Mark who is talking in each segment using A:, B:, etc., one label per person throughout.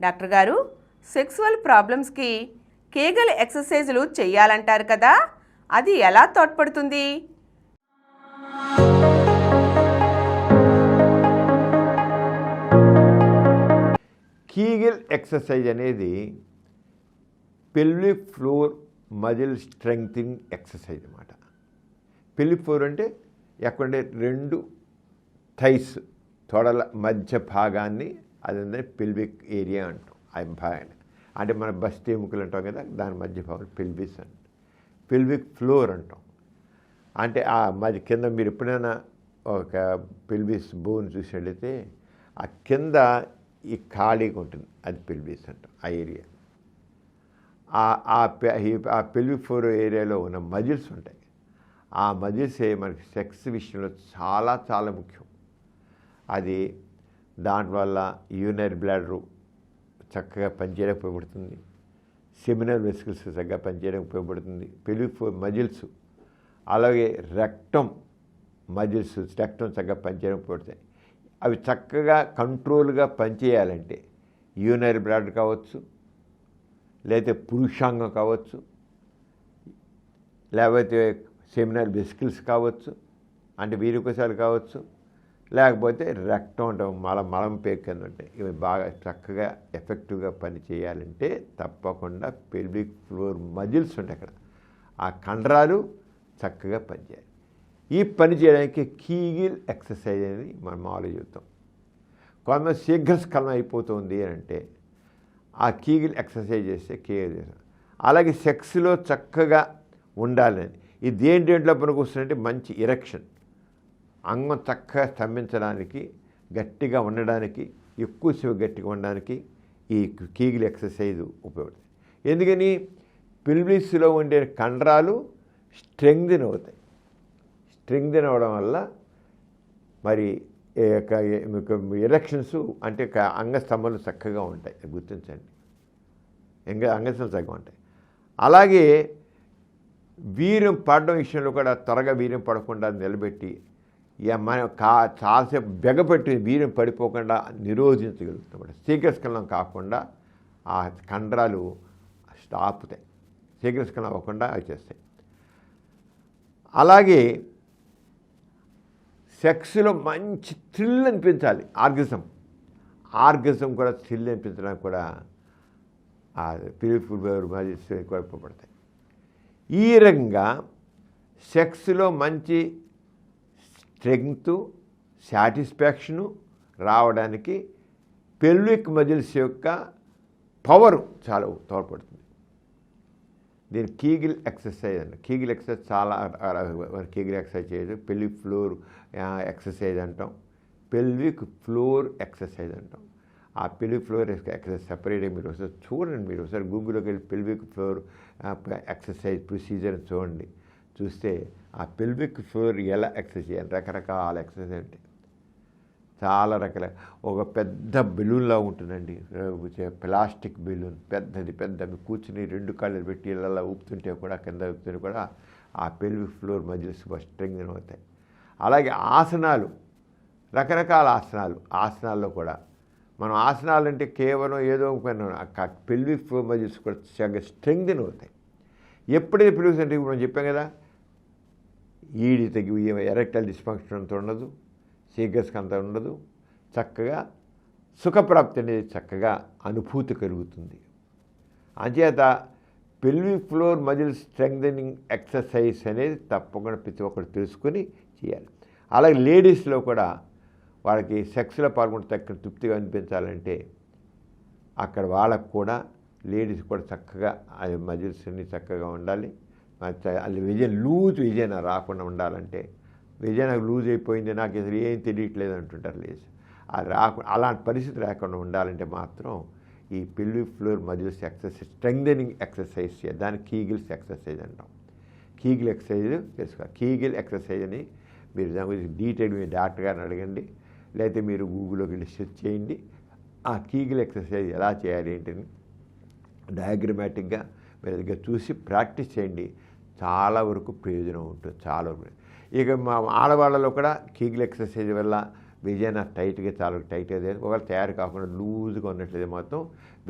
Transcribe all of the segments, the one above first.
A: Doctor గారు, sexual ప్రాబ్లమ్స్కి కేగల్ ఎక్సర్సైజులు చెయ్యాలంటారు కదా, అది ఎలా తోడ్పడుతుంది?
B: కీగల్ ఎక్సర్సైజ్ అనేది పెల్విక్ ఫ్లోర్ మజిల్ స్ట్రెంగ్థింగ్ ఎక్సర్సైజ్ అన్నమాట. పెల్విక్ ఫ్లోర్ అంటే ఎక్కడంటే రెండు థైస్ తొడల మధ్య భాగాన్ని అదే పెల్విక్ ఏరియా అంటాం. ఆ భాగాన్ని అంటే మన బస్తి ఎముకలు అంటాం కదా, దాని మధ్య భాగం పెల్విస్ అంటాం. పెల్విక్ ఫ్లోర్ అంటాం. అంటే ఆ మధ్య కింద మీరు ఎప్పుడైనా ఒక పెల్విస్ బోన్ చూసినట్లయితే ఆ కింద ఈ ఖాళీగా ఉంటుంది, అది పెల్విస్ అంటాం. ఆ ఏరియా ఆ పెల్విక్ ఫ్లోర్ ఏరియాలో ఉన్న మజిల్స్ ఉంటాయి. ఆ మజిల్సే మనకి సెక్స్ విషయంలో చాలా చాలా ముఖ్యం. అది దానివల్ల యూరినరీ బ్లాడరు చక్కగా పనిచేయడానికి ఉపయోగపడుతుంది, సెమినల్ వెసికల్స్ చక్కగా పనిచేయడానికి ఉపయోగపడుతుంది. పెల్విక్ ఫ్లోర్ మజిల్స్, అలాగే రెక్టమ్ మజిల్స్, రెక్టమ్ చక్కగా పనిచేయడానికి ఉపయోగపడతాయి. అవి చక్కగా కంట్రోల్గా పనిచేయాలంటే యూరినరీ బ్లాడర్ కావచ్చు, లేకపోతే పురుషాంగం కావచ్చు, లేకపోతే సెమినల్ వెసికల్స్ కావచ్చు, అంటే వీరికోశాలు కావచ్చు, లేకపోతే రెక్టం అంటే మలం పేక్ కింద ఉంటాయి. ఇవి బాగా చక్కగా ఎఫెక్టివ్గా పని చేయాలంటే తప్పకుండా పెల్విక్ ఫ్లోర్ మజిల్స్ ఉంటాయి అక్కడ, ఆ కండరాలు చక్కగా పనిచేయాలి. ఈ పని చేయడానికి కీగిల్ ఎక్సర్సైజ్ అనేది మనం మామూలుగా చెబుతాం. కొంతమంది శీఘ్రస్ఖలనం అయిపోతుంది అని అంటే ఆ కీగిల్ ఎక్సర్సైజ్ చేస్తే కీగిల్ చేస్తాం. అలాగే సెక్స్లో చక్కగా ఉండాలని ఇది దేంట్లో పనికి వస్తుందంటే మంచి ఇరెక్షన్, అంగం చక్కగా స్తంభించడానికి, గట్టిగా ఉండడానికి, ఎక్కువసేపు గట్టిగా ఉండడానికి ఈ కీగిల్ ఎక్సర్సైజ్ ఉపయోగపడుతుంది. ఎందుకని పెల్విస్లో ఉండే కండరాలు స్ట్రెంగ్థెన్ అవుతాయి. స్ట్రెంగ్థెన్ అవ్వడం వల్ల మరి ఎరెక్షన్స్ అంటే అంగస్తంభాలు చక్కగా ఉంటాయి, గుర్తించండి. అంగస్తంభాలు చక్కగా ఉంటాయి. అలాగే వీర్యం పడడం విషయంలో కూడా త్వరగా వీర్యం పడకుండా నిలబెట్టి మనం చాలాసేపు బెగపెట్టి వీర్యం పడిపోకుండా నిరోధించగలుగుతాం. శీఘ్రస్ఖలనం కాకుండా ఆ కండరాలు ఆపుతాయి, శీఘ్రస్ఖలనం అవ్వకుండా అవి చేస్తాయి. అలాగే సెక్స్లో మంచి థ్రిల్ అనిపించాలి, ఆర్గజం కూడా థ్రిల్ అనిపించడానికి కూడా ఆ పెల్విక్ ఫ్లోర్ మజిల్స్ కూడా ఉపయోగపడతాయి. ఈ రకంగా సెక్స్లో మంచి స్ట్రెంగ్త్, సాటిస్ఫాక్షను రావడానికి పెల్విక్ మజిల్స్ యొక్క పవర్ చాలా తోడ్పడుతుంది. దీని కీగిల్ ఎక్సర్సైజ్ అండి. కీగిల్ ఎక్సర్సైజ్ చాలా కీగిల్ ఎక్సర్సైజ్ చేయదు, పెల్విక్ ఫ్లోర్ ఎక్సర్సైజ్ అంటాం, పెల్విక్ ఫ్లోర్ ఎక్సర్సైజ్ అంటాం. ఆ పెల్విక్ ఫ్లోర్ ఎక్సర్సైజ్ సపరేట్గా మీరు ఒకసారి చూడండి, మీరు ఒకసారి గూగుల్లోకి వెళ్ళి పెల్విక్ ఫ్లోర్ ఎక్సర్సైజ్ ప్రొసీజర్ చూడండి. చూస్తే ఆ పెల్విక్ ఫ్లోర్ ఎలా ఎక్సర్సైజ్ చేయాలి, రకరకాల ఎక్సర్సైజ్ అంటే చాలా రకాల. ఒక పెద్ద బెలూన్లా ఉంటుందండి, ప్లాస్టిక్ బెలూన్, పెద్దది కూర్చుని రెండు కాళ్ళు పెట్టి ఇలా ఊపుతుంటే కూడా, కింద ఊపుతుంటే కూడా ఆ పెల్విక్ ఫ్లోర్ మజిల్స్ స్ట్రెంగ్థెన్ అవుతాయి. అలాగే ఆసనాలు, రకరకాల ఆసనాల్లో కూడా మనం ఆసనాలు అంటే కేవలం ఏదో పెల్విక్ ఫ్లోర్ మజిల్స్ కూడా చాలా స్ట్రెంగ్థెన్ అవుతాయి. ఎప్పుడైతే పెల్విక్ అంటే మనం చెప్పాం కదా, ఈడి తగ్గి ఎరెక్టైల్ డిస్ఫంక్షన్ అంత ఉండదు, శీఘ్రస్కంత ఉండదు, చక్కగా సుఖప్రాప్తి అనేది చక్కగా అనుభూతి కలుగుతుంది. అంచేత pelvic floor muscle strengthening exercise అనేది తప్పకుండా ప్రతి ఒక్కరు తెలుసుకొని చేయాలి. అలాగే లేడీస్లో కూడా వాళ్ళకి సెక్స్లో పాల్గొంటే తక్కువ తృప్తిగా అనిపించాలంటే అక్కడ వాళ్ళకు కూడా లేడీస్ కూడా చక్కగా అది మజిల్స్ అన్నీ చక్కగా ఉండాలి. అది విజయన రాకుండా ఉండాలంటే, విజయన లూజ్ అయిపోయింది, నాకు అసలు ఏం తెలియట్లేదు అంటుంటారు లేడీస్. అది అలాంటి పరిస్థితి రాకుండా ఉండాలంటే మాత్రం ఈ pelvic floor muscles exercise strengthening exercise దాన్ని కీగిల్స్ ఎక్సర్సైజ్ అంటాం. కీగిల్ ఎక్సర్సైజ్ తెలుసుకోవాలి. కీగిల్ ఎక్సర్సైజ్ అని మీరు దాని గురించి డీటెయిల్ మీ డాక్టర్ గారిని అడగండి, లేకపోతే మీరు గూగుల్లోకి వెళ్ళి సెర్చ్ చేయండి. ఆ కీగిల్ ఎక్సర్సైజ్ ఎలా చేయాలి ఏంటని డయాగ్రమాటిక్గా మీరు దగ్గర చూసి ప్రాక్టీస్ చేయండి. చాలా వరకు ప్రయోజనం ఉంటుంది, చాలా వరకు. ఇక మా ఆడవాళ్ళలో కూడా కీగిల్ ఎక్సర్సైజ్ వల్ల విజయన టైట్గా చాలా టైట్గా ఒకవేళ తయారు కాకుండా లూజ్గా ఉన్నట్లయితే మొత్తం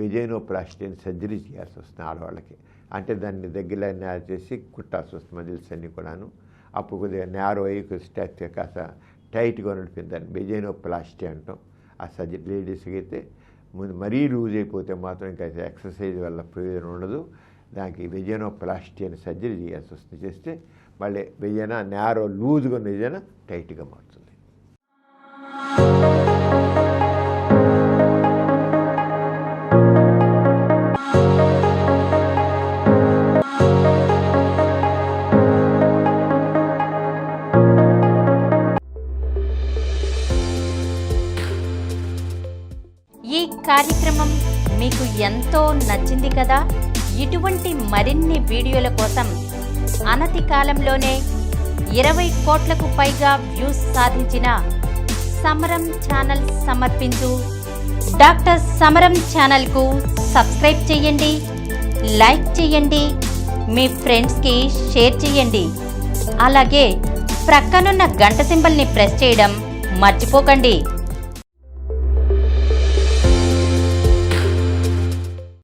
B: విజయనోప్లాస్టీ అని సర్జరీ చేయాల్సి వస్తుంది ఆడవాళ్ళకి. అంటే దాన్ని దగ్గర నేర చేసి కుట్టాల్సి వస్తుంది మజిల్స్ అన్నీ కూడాను. అప్పుడు కొద్దిగా నేరో అయ్యి స్టాచ్యూ కాస్త టైట్గా ఉన్నట్టు దాన్ని విజయనోప్లాస్టీ అంటాం. ఆ సర్జరీ లేడీస్కి అయితే ముందు మరీ లూజ్ అయిపోతే మాత్రం ఇంకా ఎక్సర్సైజ్ వల్ల ప్రయోజనం ఉండదు. దానికి విజయనోప్లాస్టీ అని సర్జరీ చేయాల్సి వస్తుంది. చేస్తే మళ్ళీ విజయన నేరో లూజ్గా ఉన్న విజయన టైట్గా మారుతుంది.
C: ఈ కార్యక్రమం మీకు ఎంతో నచ్చింది కదా. ఇటువంటి మరిన్ని వీడియోల కోసం అనతి కాలంలోనే 20 కోట్లకు పైగా వ్యూస్ సాధించిన సమరం ఛానల్ సమర్పించు డాక్టర్ సమరం ఛానల్కు సబ్స్క్రైబ్ చేయండి, లైక్ చేయండి, మీ ఫ్రెండ్స్కి షేర్ చేయండి. అలాగే ప్రక్కనున్న గంట సింబల్ని ప్రెస్ చేయడం మర్చిపోకండి.